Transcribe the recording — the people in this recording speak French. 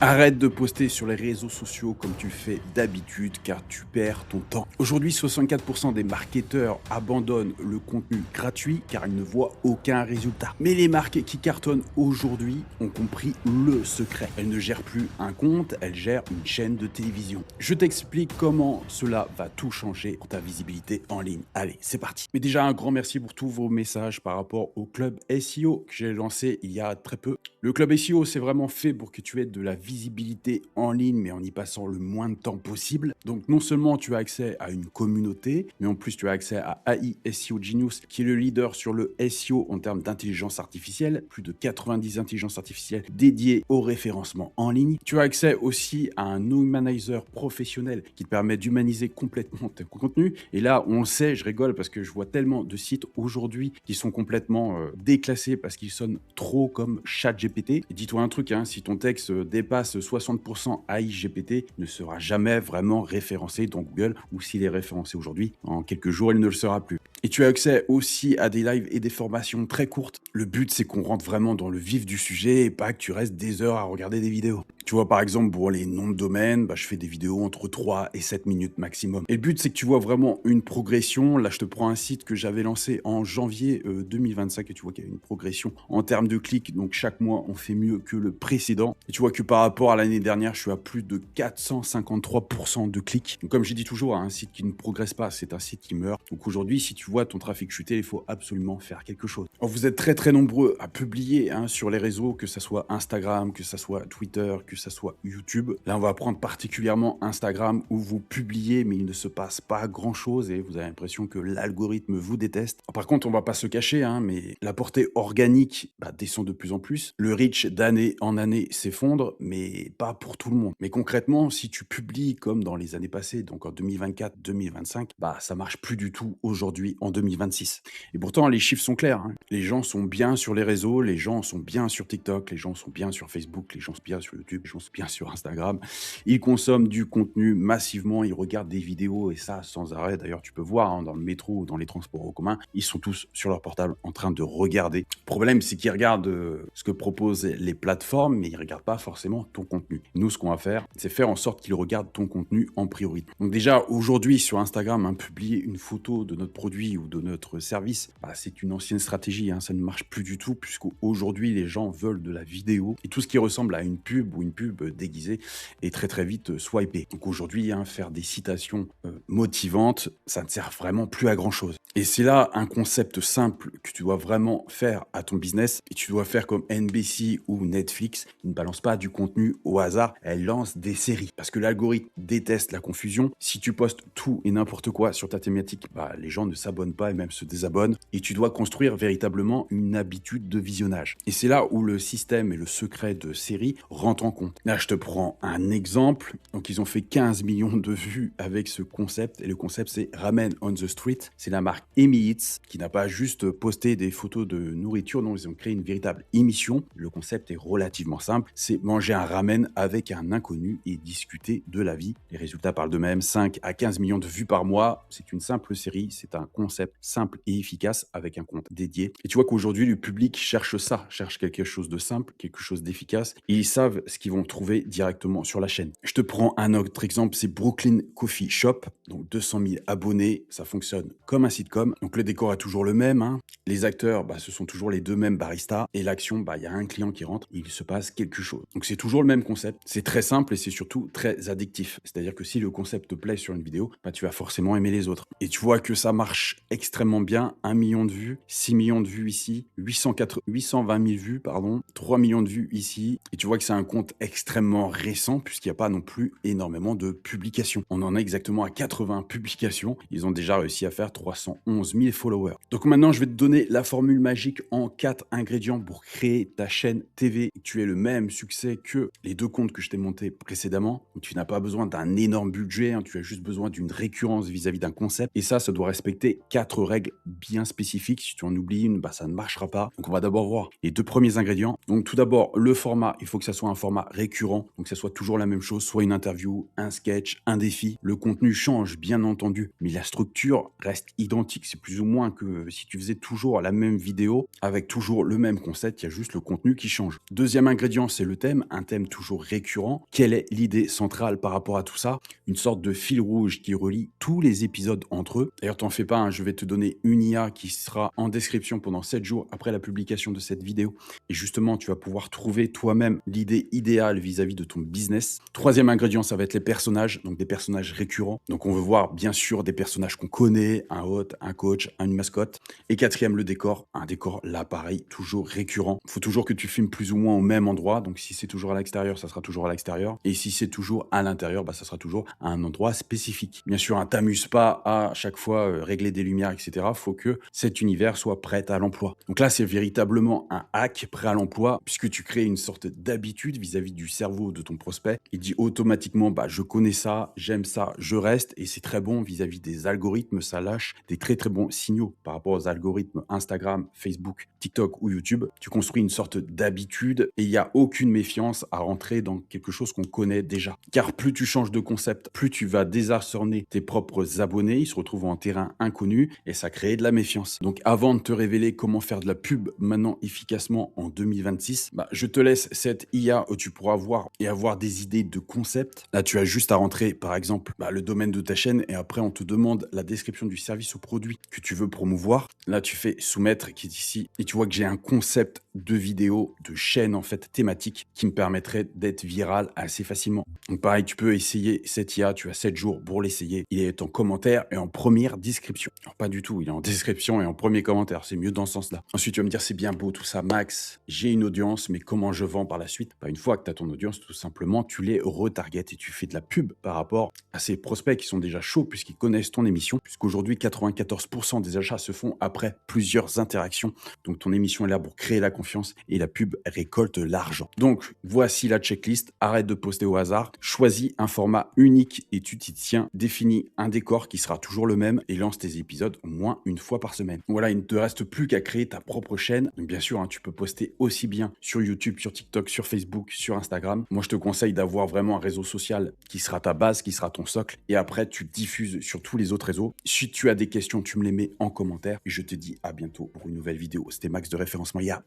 Arrête de poster sur les réseaux sociaux comme tu le fais d'habitude car tu perds ton temps. Aujourd'hui, 64% des marketeurs abandonnent le contenu gratuit car ils ne voient aucun résultat. Mais les marques qui cartonnent aujourd'hui ont compris le secret. Elles ne gèrent plus un compte, elles gèrent une chaîne de télévision. Je t'explique comment cela va tout changer pour ta visibilité en ligne. Allez, c'est parti. Mais déjà, un grand merci pour tous vos messages par rapport au club SEO que j'ai lancé il y a très peu. Le club SEO, c'est vraiment fait pour que tu aies de la visibilité en ligne, mais en y passant le moins de temps possible. Donc, non seulement tu as accès à une communauté, mais en plus, tu as accès à AI SEO Genius, qui est le leader sur le SEO en termes d'intelligence artificielle. Plus de 90 intelligences artificielles dédiées au référencement en ligne. Tu as accès aussi à un humanizer professionnel qui te permet d'humaniser complètement tes contenus. Et là, on le sait, je rigole parce que je vois tellement de sites aujourd'hui qui sont complètement déclassés parce qu'ils sonnent trop comme ChatGPT. Et dis-toi un truc, hein, si ton texte dépasse 60% AI GPT, il ne sera jamais vraiment référencé dans Google, ou s'il est référencé aujourd'hui, en quelques jours, il ne le sera plus. Et tu as accès aussi à des lives et des formations très courtes. Le but, c'est qu'on rentre vraiment dans le vif du sujet et pas que tu restes des heures à regarder des vidéos. Tu vois, par exemple, pour les noms de domaine, je fais des vidéos entre 3 et 7 minutes maximum. Et le but, c'est que tu vois vraiment une progression. Là, je te prends un site que j'avais lancé en janvier 2025 et tu vois qu'il y a une progression en termes de clics. Donc, chaque mois, on fait mieux que le précédent. Et tu vois que par rapport à l'année dernière, je suis à plus de 453% de clics. Donc, comme j'ai dit toujours, un site qui ne progresse pas, c'est un site qui meurt. Donc, aujourd'hui, si tu vois ton trafic chuter, il faut absolument faire quelque chose. Alors, vous êtes très, très nombreux à publier sur les réseaux, que ce soit Instagram, que ce soit Twitter, que ça soit YouTube. Là, on va prendre particulièrement Instagram où vous publiez, mais il ne se passe pas grand-chose et vous avez l'impression que l'algorithme vous déteste. Par contre, on va pas se cacher, mais la portée organique descend de plus en plus. Le reach d'année en année s'effondre, mais pas pour tout le monde. Mais concrètement, si tu publies comme dans les années passées, donc en 2024-2025, ça marche plus du tout aujourd'hui en 2026. Et pourtant, les chiffres sont clairs. Les gens sont bien sur les réseaux, les gens sont bien sur TikTok, les gens sont bien sur Facebook, les gens sont bien sur YouTube, les gens sont bien sur Instagram. Ils consomment du contenu massivement, ils regardent des vidéos et ça sans arrêt. D'ailleurs, tu peux voir dans le métro ou dans les transports en commun, ils sont tous sur leur portable en train de regarder. Le problème, c'est qu'ils regardent ce que proposent les plateformes, mais ils ne regardent pas forcément ton contenu. Nous, ce qu'on va faire, c'est faire en sorte qu'ils regardent ton contenu en priorité. Donc déjà, aujourd'hui, sur Instagram, publier une photo de notre produit ou de notre service, c'est une ancienne stratégie. Ça ne marche plus du tout, puisqu'aujourd'hui, les gens veulent de la vidéo et tout ce qui ressemble à une pub ou une pub déguisée est très très vite swipé. Donc aujourd'hui, faire des citations motivantes, ça ne sert vraiment plus à grand chose. Et c'est là un concept simple que tu dois vraiment faire à ton business et tu dois faire comme NBC ou Netflix. Ils ne balancent pas du contenu au hasard, elles lancent des séries parce que l'algorithme déteste la confusion. Si tu postes tout et n'importe quoi sur ta thématique, les gens ne s'abonnent pas et même se désabonnent et tu dois construire véritablement une habitude de visionnage. Et c'est là où le système et le secret de série rentrent en compte. Là, je te prends un exemple. Donc, ils ont fait 15 millions de vues avec ce concept et le concept, c'est Ramen on the Street. C'est la marque Amy Eats qui n'a pas juste posté des photos de nourriture, non, ils ont créé une véritable émission. Le concept est relativement simple, c'est manger un ramen avec un inconnu et discuter de la vie. Les résultats parlent d'eux-mêmes, 5 à 15 millions de vues par mois, c'est une simple série, c'est un concept simple et efficace avec un compte dédié. Et tu vois qu'aujourd'hui, le public cherche ça, cherche quelque chose de simple, quelque chose d'efficace, et ils savent ce qu'ils vont trouver directement sur la chaîne. Je te prends un autre exemple, c'est Brooklyn Coffee Shop, donc 200 000 abonnés, ça fonctionne comme un sitcom. Donc le décor est toujours le même, les acteurs, ce sont toujours les deux mêmes baristas, et l'action, il y a un client qui rentre, il se passe quelque chose. Donc c'est toujours le même concept, c'est très simple et c'est surtout très addictif. C'est-à-dire que si le concept te plaît sur une vidéo, tu vas forcément aimer les autres. Et tu vois que ça marche extrêmement bien, 1 million de vues, 6 millions de vues ici, 820 000 vues, 3 millions de vues ici, et tu vois que c'est un compte extrêmement récent puisqu'il n'y a pas non plus énormément de publications. On en a exactement à 80 publications, ils ont déjà réussi à faire 311 000 followers. Donc maintenant, je vais te donner la formule magique en 4 ingrédients pour créer ta chaîne TV et que tu aies le même succès que les deux comptes que je t'ai montés précédemment. Donc, tu n'as pas besoin d'un énorme budget, tu as juste besoin d'une récurrence vis-à-vis d'un concept. Et ça doit respecter 4 règles bien spécifiques. Si tu en oublies une, ça ne marchera pas. Donc on va d'abord voir les 2 premiers ingrédients. Donc tout d'abord, le format, il faut que ça soit un format récurrent. Donc que ça soit toujours la même chose, soit une interview, un sketch, un défi. Le contenu change, bien entendu, mais la structure reste identique. identique. C'est plus ou moins que si tu faisais toujours la même vidéo avec toujours le même concept, il y a juste le contenu qui change. Deuxième ingrédient, c'est le thème, un thème toujours récurrent. Quelle est l'idée centrale par rapport à tout ça? Une sorte de fil rouge qui relie tous les épisodes entre eux. D'ailleurs, t'en fais pas, hein, je vais te donner une IA qui sera en description pendant 7 jours après la publication de cette vidéo. Et justement, tu vas pouvoir trouver toi-même l'idée idéale vis-à-vis de ton business. Troisième ingrédient, ça va être les personnages, donc des personnages récurrents. Donc on veut voir bien sûr des personnages qu'on connaît, un hôte, un coach, une mascotte. Et quatrième, le décor. Un décor, là pareil, toujours récurrent. Il faut toujours que tu filmes plus ou moins au même endroit. Donc si c'est toujours à l'extérieur, ça sera toujours à l'extérieur. Et si c'est toujours à l'intérieur, bah, ça sera toujours à un endroit spécifique. Bien sûr, hein, t'amuses pas à chaque fois régler des lumières, etc. Faut que cet univers soit prêt à l'emploi. Donc là, c'est véritablement un hack prêt à l'emploi puisque tu crées une sorte d'habitude vis-à-vis du cerveau de ton prospect. Il dit automatiquement, bah, je connais ça, j'aime ça, je reste. Et c'est très bon vis-à-vis des algorithmes. Ça lâche des très très bons signaux par rapport aux algorithmes Instagram, Facebook, TikTok ou YouTube. Tu construis une sorte d'habitude et il n'y a aucune méfiance à rentrer dans quelque chose qu'on connaît déjà. Car plus tu changes de concept, plus tu vas désarçonner tes propres abonnés. Ils se retrouvent en terrain inconnu et ça crée de la méfiance. Donc avant de te révéler comment faire de la pub maintenant efficacement en 2026, bah, je te laisse cette IA où tu pourras voir et avoir des idées de concept. Là, tu as juste à rentrer par exemple le domaine de ta chaîne et après on te demande la description du service ou produit que tu veux promouvoir. Là, tu fais soumettre qui est ici et tu vois que j'ai un concept de vidéo, de chaîne en fait thématique qui me permettrait d'être viral assez facilement. Donc pareil, tu peux essayer cette IA, tu as 7 jours pour l'essayer. Il est en commentaire et en première description. Alors pas du tout, il est en description et en premier commentaire, c'est mieux dans ce sens-là. Ensuite, tu vas me dire c'est bien beau tout ça, Max, j'ai une audience, mais comment je vends par la suite? Une fois que tu as ton audience, tout simplement, tu les retargetes et tu fais de la pub par rapport à ces prospects qui sont déjà chauds puisqu'ils connaissent ton émission, puisqu'aujourd'hui 94% des achats se font après plusieurs interactions. Donc ton émission est là pour créer la confiance et la pub récolte l'argent. Donc voici la checklist, arrête de poster au hasard, choisis un format unique et tu t'y tiens, définis un décor qui sera toujours le même et lance tes épisodes au moins une fois par semaine. Voilà, il ne te reste plus qu'à créer ta propre chaîne. Donc bien sûr, hein, tu peux poster aussi bien sur YouTube, sur TikTok, sur Facebook, sur Instagram. Moi, je te conseille d'avoir vraiment un réseau social qui sera ta base, qui sera ton socle et après, tu diffuses sur tous les autres réseaux. Si tu as des questions, tu me les mets en commentaire et je te dis à bientôt pour une nouvelle vidéo. C'était Max de Référencement IA. Bye.